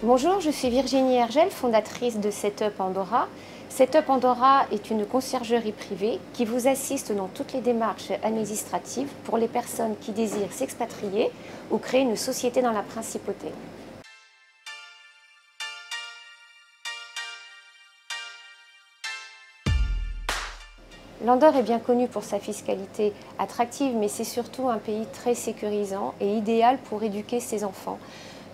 Bonjour, je suis Virginie Hergel, fondatrice de Setup Andorra. Setup Andorra est une conciergerie privée qui vous assiste dans toutes les démarches administratives pour les personnes qui désirent s'expatrier ou créer une société dans la principauté. L'Andorre est bien connue pour sa fiscalité attractive, mais c'est surtout un pays très sécurisant et idéal pour éduquer ses enfants.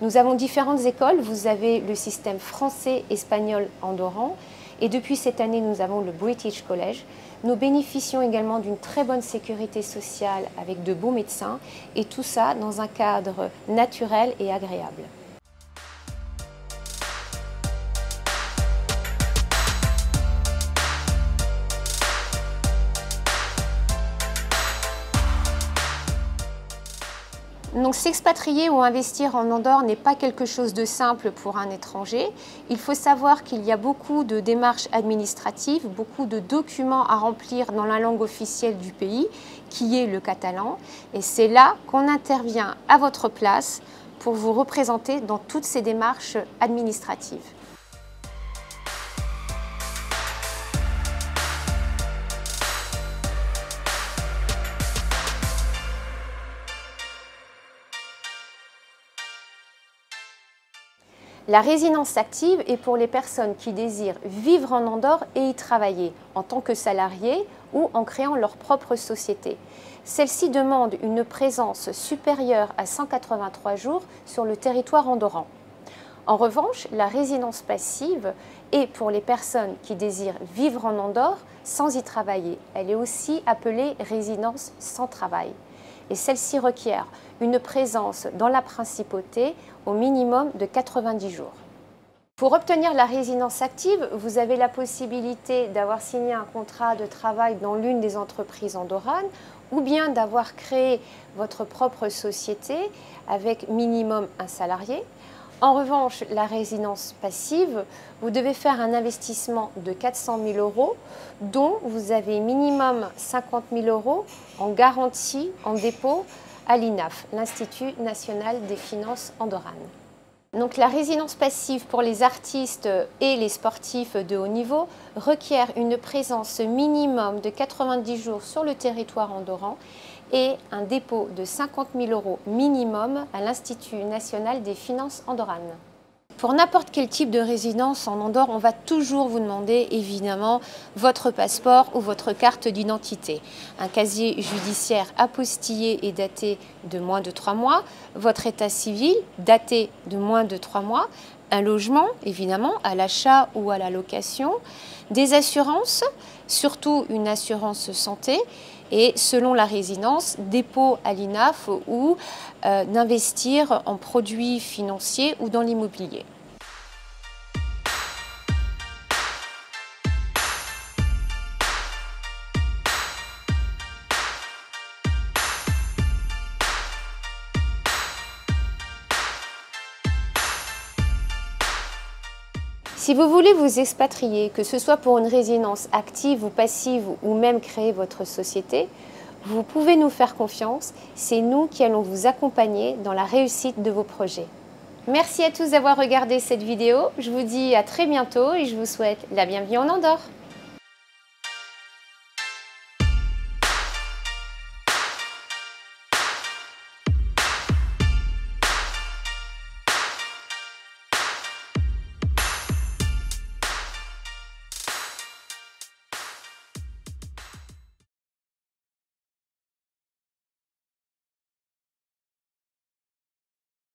Nous avons différentes écoles. Vous avez le système français, espagnol, andorran. Et depuis cette année, nous avons le British College. Nous bénéficions également d'une très bonne sécurité sociale avec de beaux médecins. Et tout ça dans un cadre naturel et agréable. Donc s'expatrier ou investir en Andorre n'est pas quelque chose de simple pour un étranger. Il faut savoir qu'il y a beaucoup de démarches administratives, beaucoup de documents à remplir dans la langue officielle du pays, qui est le catalan. Et c'est là qu'on intervient à votre place pour vous représenter dans toutes ces démarches administratives. La résidence active est pour les personnes qui désirent vivre en Andorre et y travailler en tant que salariés ou en créant leur propre société. Celle-ci demande une présence supérieure à 183 jours sur le territoire andorran. En revanche, la résidence passive est pour les personnes qui désirent vivre en Andorre sans y travailler. Elle est aussi appelée résidence sans travail. Et celle-ci requiert une présence dans la principauté au minimum de 90 jours. Pour obtenir la résidence active, vous avez la possibilité d'avoir signé un contrat de travail dans l'une des entreprises andorranes ou bien d'avoir créé votre propre société avec minimum un salarié. En revanche, la résidence passive, vous devez faire un investissement de 400 000 €, dont vous avez minimum 50 000 € en garantie, en dépôt à l'INAF, l'Institut national des finances andorranes. Donc la résidence passive pour les artistes et les sportifs de haut niveau requiert une présence minimum de 90 jours sur le territoire andorran et un dépôt de 50 000 € minimum à l'Institut national des finances andorranes. Pour n'importe quel type de résidence en Andorre, on va toujours vous demander évidemment votre passeport ou votre carte d'identité, un casier judiciaire apostillé et daté de moins de 3 mois, votre état civil daté de moins de 3 mois, un logement évidemment à l'achat ou à la location, des assurances, surtout une assurance santé, et selon la résidence, dépôt à l'INAF ou d'investir en produits financiers ou dans l'immobilier. Si vous voulez vous expatrier, que ce soit pour une résidence active ou passive ou même créer votre société, vous pouvez nous faire confiance. C'est nous qui allons vous accompagner dans la réussite de vos projets. Merci à tous d'avoir regardé cette vidéo. Je vous dis à très bientôt et je vous souhaite la bienvenue en Andorre.